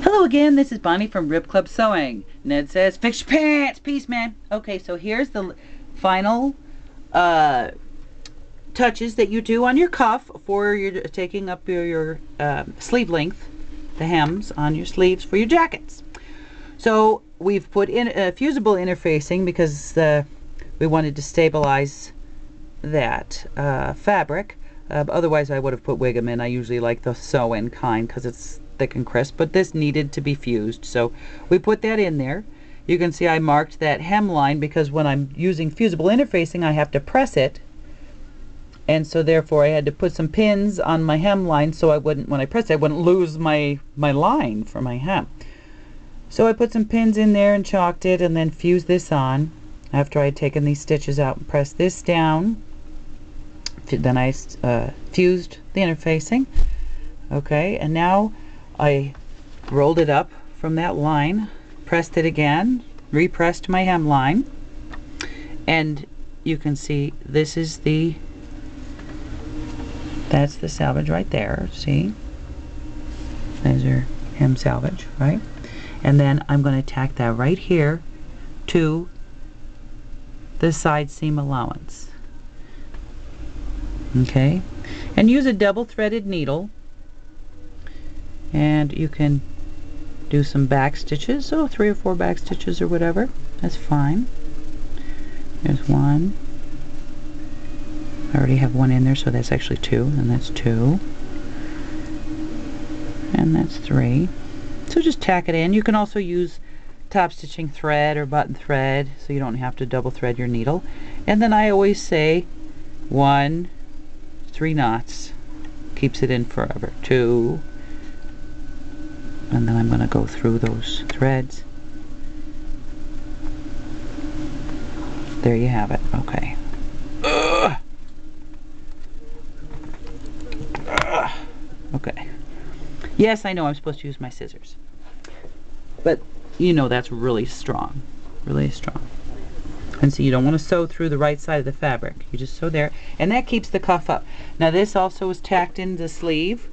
Hello again, this is Bonnie from Rib Club Sewing. Ned says, fix your pants, peace man. Okay, so here's the final touches that you do on your cuff for your taking up your sleeve length, the hems on your sleeves for your jackets. So we've put in fusible interfacing because we wanted to stabilize that fabric. Otherwise I would have put Wig'em in. I usually like the sew-in kind because it's thick and crisp, but this needed to be fused, so we put that in there. You can see I marked that hemline because when I'm using fusible interfacing I have to press it, and so therefore I had to put some pins on my hemline so I wouldn't, when I pressed it, I wouldn't lose my line for my hem. So I put some pins in there and chalked it and then fused this on after I had taken these stitches out and pressed this down. Then I fused the interfacing. Okay, and now I rolled it up from that line, pressed it again, repressed my hemline, and you can see this is that's the selvage right there, see? There's your hem selvage, right? And then I'm going to tack that right here to the side seam allowance. Okay? And use a double threaded needle. And you can do some back stitches, so 3 or 4 back stitches or whatever, that's fine. There's one. I already have one in there, so that's actually 2, and that's 2. And that's 3. So just tack it in. You can also use top stitching thread or button thread, so you don't have to double thread your needle. And then I always say 1, 3 knots, keeps it in forever. 2, and then I'm going to go through those threads. There you have it. Okay. Okay. Yes, I know I'm supposed to use my scissors, but you know that's really strong. Really strong. And so you don't want to sew through the right side of the fabric. You just sew there, and that keeps the cuff up. Now this also is tacked into the sleeve,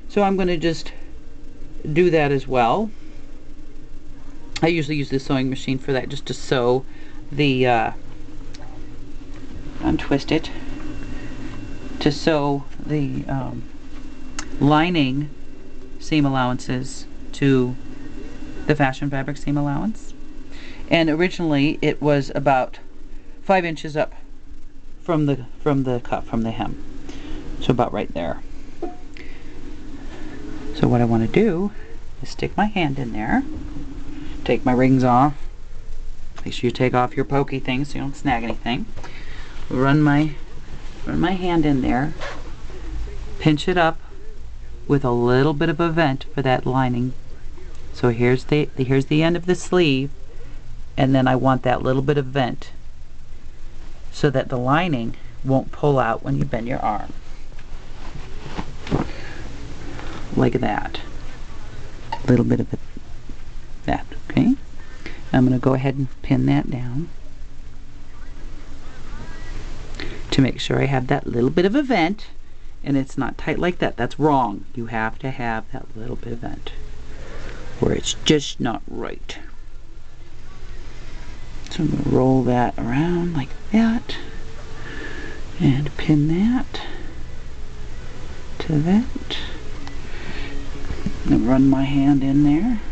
so I'm going to just do that as well. I usually use the sewing machine for that, just to sew the untwist it, to sew the lining seam allowances to the fashion fabric seam allowance. And originally it was about 5 inches up from the cuff, from the hem, so about right there. So what I want to do is stick my hand in there, take my rings off, make sure you take off your pokey things so you don't snag anything, run my hand in there, pinch it up with a little bit of a vent for that lining. So here's the end of the sleeve, and then I want that little bit of vent so that the lining won't pull out when you bend your arm. Like that. A little bit of that, okay? I'm going to go ahead and pin that down to make sure I have that little bit of a vent, and it's not tight like that. That's wrong. You have to have that little bit of vent, or it's just not right. So I'm going to roll that around like that and pin that to that. And run my hand in there.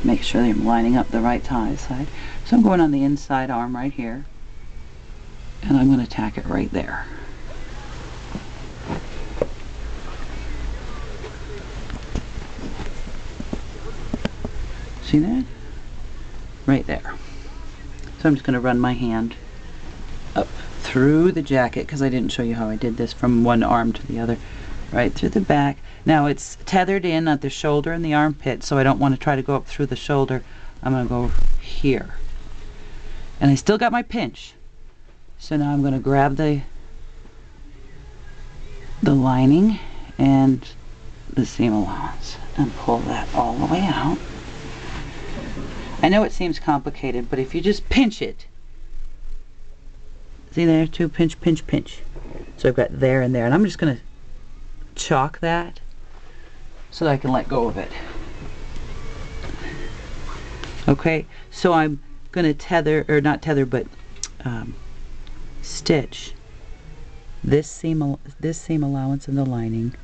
Make sure that I'm lining up the right side. So I'm going on the inside arm right here, and I'm going to tack it right there. See that? Right there. So I'm just going to run my hand up through the jacket, because I didn't show you how I did this from one arm to the other. Right through the back. Now it's tethered in at the shoulder and the armpit, so I don't want to try to go up through the shoulder. I'm going to go here. And I still got my pinch. So now I'm going to grab the lining and the seam allowance and pull that all the way out. I know it seems complicated, but if you just pinch it, see there, too, pinch, pinch, pinch. So I've got there and there, and I'm just going to chalk that so that I can let go of it. Okay, so I'm going to tether, or not tether, but stitch this seam allowance in the lining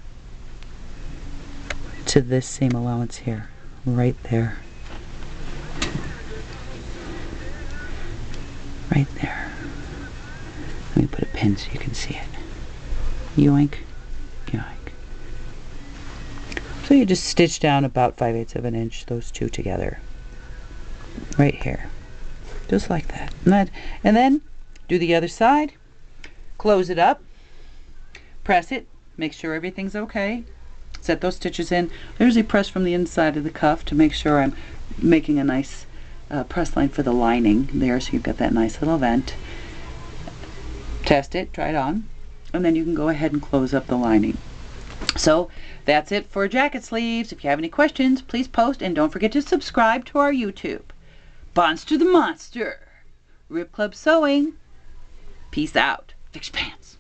to this seam allowance here, right there. Right there. Let me put a pin so you can see it. Yoink, yoink. So you just stitch down about 5/8 of an inch, those two together. Right here. Just like that. And then do the other side. Close it up. Press it. Make sure everything's okay. Set those stitches in. I usually press from the inside of the cuff to make sure I'm making a nice press line for the lining there, so you've got that nice little vent. Test it, try it on, and then you can go ahead and close up the lining. So that's it for jacket sleeves. If you have any questions, please post, and don't forget to subscribe to our YouTube. Bonster the Monster, Rip Club Sewing. Peace out. Fix your pants.